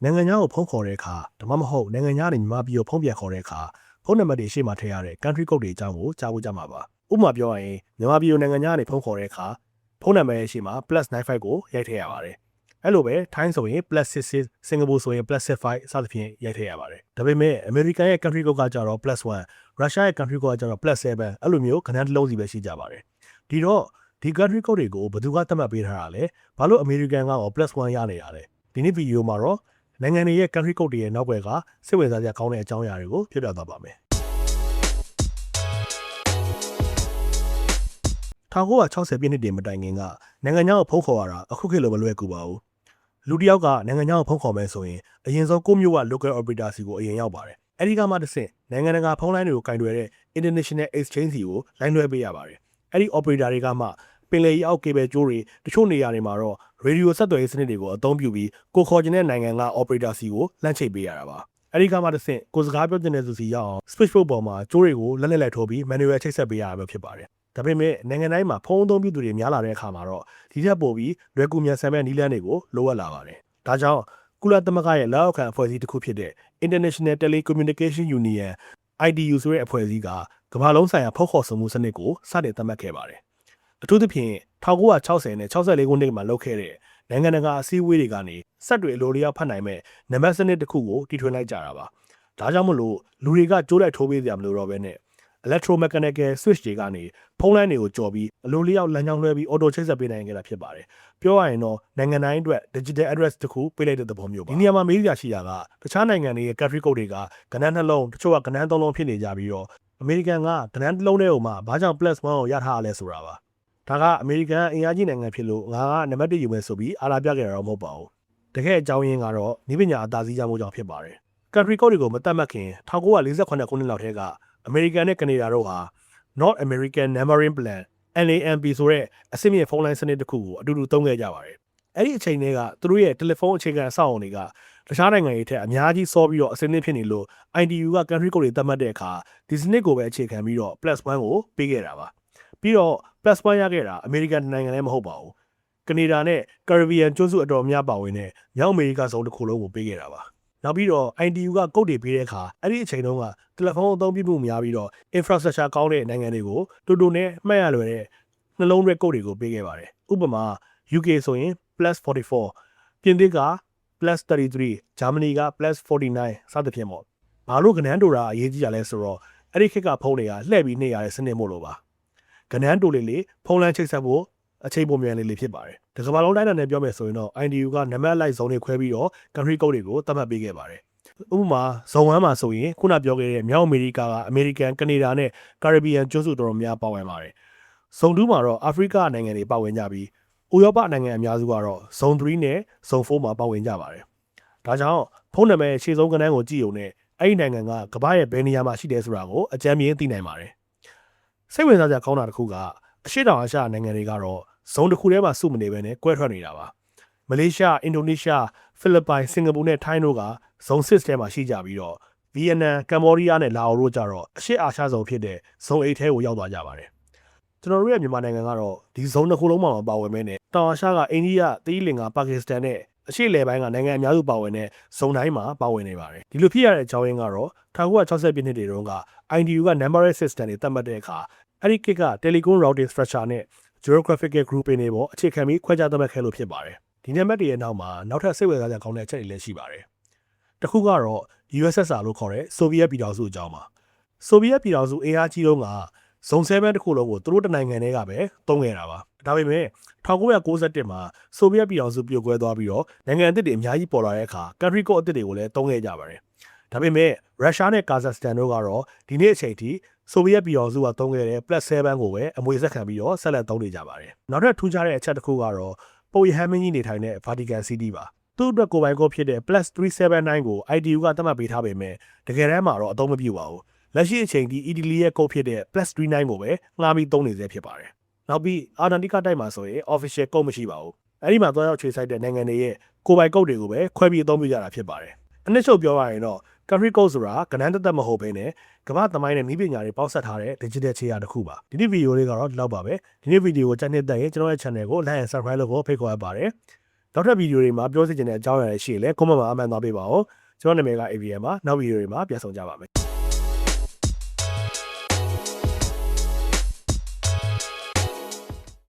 နိုင်ငံခြားကိုဖုန်းခေါ်တဲ့အခါဒါမှမဟုတ်နိုင်ငံခြားနေမြန်မာပြည်ကိုဖုန်းပြန်ခေါ်တဲ့အခါဖုန်းနံပါတ်တွေရှေ့မှာထည့်ရတဲ့ country code တွေအကြောင်းကိုကြားဖို့ကြမှာပါဥပမာပြောရရင်မြန်မာပြည်ကိုနိုင်ငံခြားနေဖုန်းခေါ်တဲ့အခါဖုန်းနံပါတ်ရဲ့ရှေ့မှာ +95 ကိုရိုက်ထည့်ရပါတယ်အဲ့လိုပဲထိုင်းဆိုရင် +66 စင်ကာပူဆိုရင် +65 စသဖြင့်ရိုက်ထည့်ရပါတယ်ဒါပေမဲ့အမေရိကန်ရဲ့ country code ကကြတော့ +1 ရုရှားရဲ့ country code ကကြတော့ +7 အဲ့လိုမျိုးခဏတစ်လုံးစီပဲရှိကြပါတယ်ဒီတော့ဒီ country code တွေကိုဘယ်သူကသတ်မှတ်ပေးထားတာလဲဘာလို့အမေရိကန်က+1ရနေတာလဲဒီနေ့ဗီဒီယိုမှာတော့နိုင်ငံတွေရဲ့ country code တွေရဲ့နောက်ဘက်ကစိတ်ဝင်စားစရာကောင်းတဲ့အကြောင်းအရာတွေကိုပြပြသွားပါမယ်1960ပြည့်နှစ်တွေမတိုင်ခင်ကနိုင်ငံခြားကိုဖုန်းခေါ်ရတာအခုခေတ်လိုမလွယ်ကူပါဘူးလူတစ်ယောက်ကနိုင်ငံခြားကိုဖုန်းခေါ်မယ်ဆိုရင်အရင်ဆုံးကိုမျိုးက local operator စီကိုအရင်ရောက်ပါတယ်အဲဒီကမှတစ်ဆင့်နိုင်ငံတကာဖုန်းလိုင်းတွေကိုကင်တွယ်တဲ့ international exchange စီကိုလိုင်းလွှဲပေးရပါတယ်အဲဒီ operator တွေကမှပင်လယ်ရေအောက်ကေဘယ်ကျိုးတွေတချို့နေရာတွေမှာတော့ radio ဆက်သွယ်ရေးစနစ်တွေကိုအသုံးပြုပြီးကိုခေါ်ချင်တဲ့နိုင်ငံက operator စီကိုလှမ်းချိတ်ပေးရတာပါအဲဒီကမှတစ်ဆင့်ကိုစကားပြောချင်တဲ့သူစီရောက်အောင် switchboard ပေါ်မှာကျိုးတွေကိုလက်နဲ့လိုက်ထိုးပြီး manual ချိတ်ဆက်ပေးရတာပဲဖြစ်ပါတယ်ဒါပေမဲ့နိုင်ငံတိုင်းမှာဖုန်းအသုံးပြုသူတွေများလာတဲ့အခါမှာတော့ဒီထက်ပိုပြီးလွယ်ကူမြန်ဆန်တဲ့နည်းလမ်းတွေကိုလိုအပ်လာပါတယ်ဒါကြောင့်ကုလသမဂ္ဂရဲ့လက်အောက်ခံအဖွဲ့အစည်းတစ်ခုဖြစ်တဲ့ International Telecommunication Union ITU ဆိုတဲ့အဖွဲ့အစည်းကကမ္ဘာလုံးဆိုင်ရာဖုန်းခေါ်ဆိုမှုစနစ်ကိုစတင်သတ်မှတ်ခဲ့ပါတယ်အထူးသဖြင့်1960နဲ့64ခုနှစ်မှာလုပ်ခဲ့တဲ့နိုင်ငံတကာအစည်းအဝေးတွေကနေစက်တွေအလိုလျောက်ဖတ်နိုင်မဲ့နံပါတ်စနစ်တစ်ခုကိုတီထွင်လိုက်ကြတာပါဒါကြောင့်မလို့လူတွေကကြိုးလိုက်ထိုးပေးကြမလို့တော့ပဲနဲ့ electromechanical switch တွေကနေဖုန်းလိုင်းတွေကိုကြော်ပြီးအလိုလျောက်လမ်းကြောင်းလွှဲပြီး auto ချိတ်ဆက်ပေးနိုင်ကြတာဖြစ်ပါတယ်ပြောရရင်တော့နိုင်ငံတိုင်းအတွက် digital address တစ်ခုပေးလိုက်တဲ့သဘောမျိုးပါဒီနေရာမှာမေးစရာရှိတာကတခြားနိုင်ငံတွေရဲ့ country code တွေကကဏ္ဍနှလုံးတချို့ကကဏ္ဍသုံးလုံးဖြစ်နေကြပြီးတော့အမေရိကန်ကကဏ္ဍတစ်လုံးတည်းကိုမှဘာကြောင့် +1 ကိုရထားရလဲဆိုတာပါဒါကအမေရိကန်အင်အားကြီးနိုင်ငံဖြစ်လို့ငါကနံပါတ်1ယူမယ်ဆိုပြီးအားလာပြခဲ့တာတော့မဟုတ်ပါဘူးတကယ်အကြောင်းရင်းကတော့နည်းပညာအသာစီးကြောင့်ဖြစ်ပါတယ် country code တွေကိုမတတ်မှတ်ခင်1948ခုနှစ်လောက်ထဲကအမေရိကန်နဲ့ကနေဒါတို့ဟာ North American Numbering Plan NAMP ဆိုတဲ့အဆင့်မြင့်ဖုန်းလိုင်းစနစ်တစ်ခုကိုအတူတူသုံးခဲ့ကြပါတယ်အဲ့ဒီအချိန်တွေကသူတို့ရဲ့တယ်လီဖုန်းအခြေခံအဆောက်အအုံတွေကတခြားနိုင်ငံတွေထက်အများကြီးစောပြီးတော့အဆင့်သင့်ဖြစ်နေလို့ ITU က country code တွေသတ်မှတ်တဲ့အခါဒီစနစ်ကိုပဲအခြေခံပြီးတော့ +1 ကိုပေးခဲ့တာပါပြီးတော့ +1 ရခဲ့တာအမေရိကန်နိုင်ငံလည်းမဟုတ်ပါဘူးကနေဒါနဲ့ကာရစ်ဘီယန်ကျွန်းစုအတော်များပါဝင်တဲ့မြောက်အမေရိကဇုံတစ်ခုလုံးကိုပေးခဲ့တာပါနောက်ပြီးတော့ ITU ကကုတ်တွေပေးတဲ့အခါအဲ့ဒီအချိန်တုန်းကတယ်လီဖုန်းအသုံးပြုမှုများပြီးတော့ infrastructure ကောင်းတဲ့နိုင်ငံတွေကိုတူတူနဲ့မှတ်ရလွယ်တဲ့နှလုံးရဲကုတ်တွေကိုပေးခဲ့ပါတယ်ဥပမာ UK ဆိုရင် +44 ပြင်သစ်က +33 ဂျာမနီက +49 စသဖြင့်ပေါ့ဘာလို့ကဏ္ဍတိုတာအရေးကြီးတာလဲဆိုတော့အဲ့ဒီခေတ်ကဖုန်းတွေကလှည့်ပြီးနှိပ်ရတဲ့စနစ်မို့လို့ပါကဏ္ဍတိုလေးဖုန်းလမ်းချိတ်ဆက်ဖို့အချိန်ပုံမြန်လေးဖြစ်ပါတယ်ဒီကမ္ဘာလုံးတိုင်းနဲ့ပြောမယ်ဆိုရင်တော့ ITU ကနံပါတ်လိုက်ဇုံတွေခွဲပြီးတော့ country code တွေကိုသတ်မှတ်ပေးခဲ့ပါတယ်ဥပမာဇုံ1မှာဆိုရင်ခုနပြောခဲ့တဲ့မြောက်အမေရိကကအမေရိကန်ကနေဒါနဲ့ကာရစ်ဘီယန်ကျွန်းစုတော်တော်များပါဝင်ပါတယ်ဇုံ2မှာတော့အာဖရိကနိုင်ငံတွေပါဝင်ကြပြီးဥရောပနိုင်ငံအများစုကတော့ဇုံ3နဲ့ဇုံ4မှာပါဝင်ကြပါတယ်ဒါကြောင့်ဖုန်းနံပါတ်ရှေ့ဆုံးကဏ္ဍကိုကြည့်ုံနဲ့အဲ့ဒီနိုင်ငံကကမ္ဘာရဲ့ဘယ်နေရာမှာရှိတယ်ဆိုတာကိုအကြမ်းမြင်သိနိုင်ပါတယ်စိတ်ဝင်စားစရာကောင်းတာတစ်ခုကအရှေ့တောင်အာရှနိုင်ငံတွေကတော့ဇုံတစ်ခုထဲမှာစုမနေဘဲနဲ့ကွဲထွက်နေတာပါမလေးရှားအင်ဒိုနီးရှားဖိလစ်ပိုင်စင်ကာပူနဲ့ထိုင်းတို့ကဇုံ6ထဲမှာရှိကြပြီးတော့ဗီယက်နမ်ကမ္ဘောဒီးယားနဲ့လာအိုတို့ကြတော့အရှေ့အာရှဇုံဖြစ်တဲ့ဇုံ8ထဲကိုရောက်သွားကြပါတယ်ကျွန်တော်တို့ရဲ့မြန်မာနိုင်ငံကတော့ဒီဇုံတစ်ခုလုံးမှာပါဝင်မဲနဲ့တောင်အာရှကအိန္ဒိယသီရိလင်္ကာပါကစ္စတန်နဲ့အရှေ့လယ်ပိုင်းကနိုင်ငံအများစုပါဝင်တဲ့ဇုံတိုင်းမှာပါဝင်နေပါတယ်ဒီလိုဖြစ်ရတဲ့အကြောင်းရင်းကတော့1960ပြည့်နှစ်တွေတုန်းက ITU က number system တွေသတ်မှတ်တဲ့အခါအဲ့ဒီကိက telecom routing structure နဲ့ geographical grouping တွေပေါ်အခြေခံပြီးခွဲခြားသတ်မှတ်ခဲ့လို့ဖြစ်ပါတယ်ဒီနံပါတ်တွေရဲ့နောက်မှာနောက်ထပ်စိတ်ဝင်စားစရာကောင်းတဲ့အချက်တွေလည်းရှိပါတယ်တစ်ခုကတော့ USSR လို့ခေါ်တဲ့ဆိုဗီယက်ပြည်ထောင်စုအကြောင်းပါဆိုဗီယက်ပြည်ထောင်စုအင်အားကြီးတုန်းကဇုံ7တစ်ခုလုံးကိုသူတို့တနိုင်ငံတည်းကပဲသုံးခဲ့တာပါဒါပေမဲ့1991မှာဆိုဗီယက်ပြည်ထောင်စုပြိုကွဲသွားပြီးတော့နိုင်ငံအသစ်တွေအများကြီးပေါ်လာတဲ့အခါ country code အသစ်တွေကိုလည်းသုံးခဲ့ကြပါတယ်ဒါပေမဲ့ရုရှားနဲ့ကာဇက်စတန်တို့ကတော့ဒီနေ့အချိန်ထိဆိုဗီယက်ပြည်တော်စုကသုံးခဲ့တဲ့ +7 ကိုပဲအမွေဆက်ခံပြီးတော့ဆက်လက်သုံးနေကြပါတယ်။နောက်ထပ်ထူးခြားတဲ့အချက်တစ်ခုကတော့ပုပ်ရဟန်းမင်းကြီးနေထိုင်တဲ့ Vatican City ပါ။သူ့အတွက်ကိုယ်ပိုင်ကုတ်ဖြစ်တဲ့ +379 ကို ITU ကသတ်မှတ်ပေးထားပေမဲ့တကယ်တမ်းမှာတော့အသုံးမပြုပါဘူး။လက်ရှိအချိန်ထိအီတလီရဲ့ကုတ်ဖြစ်တဲ့ +39 ကိုပဲငှားပြီးသုံးနေစေဖြစ်ပါတယ်။နောက်ပြီးအာနာတိကတိုက်မှာဆိုရင် official ကုတ်မရှိပါဘူး။အဲဒီမှာသွားရောက်ခြေစိုက်တဲ့နိုင်ငံတွေရဲ့ကိုယ်ပိုင်ကုတ်တွေကိုပဲခွဲပြီးအသုံးပြုကြတာဖြစ်ပါတယ်။အနည်းချုပ်ပြောရရင်တော့ country code ဆိုတာကဏ္ဍသက်သက်မဟုတ်ဘဲနဲ့ကမ္ဘာသမိုင်းနဲ့နည်းပညာတွေပေါင်းစပ်ထားတဲ့ digital ခြေရာတစ်ခုပါဒီနေ့ဗီဒီယိုလေးကတော့ဒီလောက်ပါပဲဒီနေ့ဗီဒီယိုကိုကြိုက်နေတဲ့ရင်ကျွန်တော်ရဲ့ channel ကို like and subscribe လုပ်ဖို့ဖိတ်ခေါ်အပ်ပါတယ် နောက်ထပ်ဗီဒီယိုတွေမှာပြောစီချင်တဲ့အကြောင်းအရာတွေရှိရင်လည်း comment မှာအမှန်သွားပေးပါဦးကျွန်တော်နာမည်က AVM ပါနောက်ဗီဒီယိုတွေမှာပြန်ဆောင်ကြပါမယ်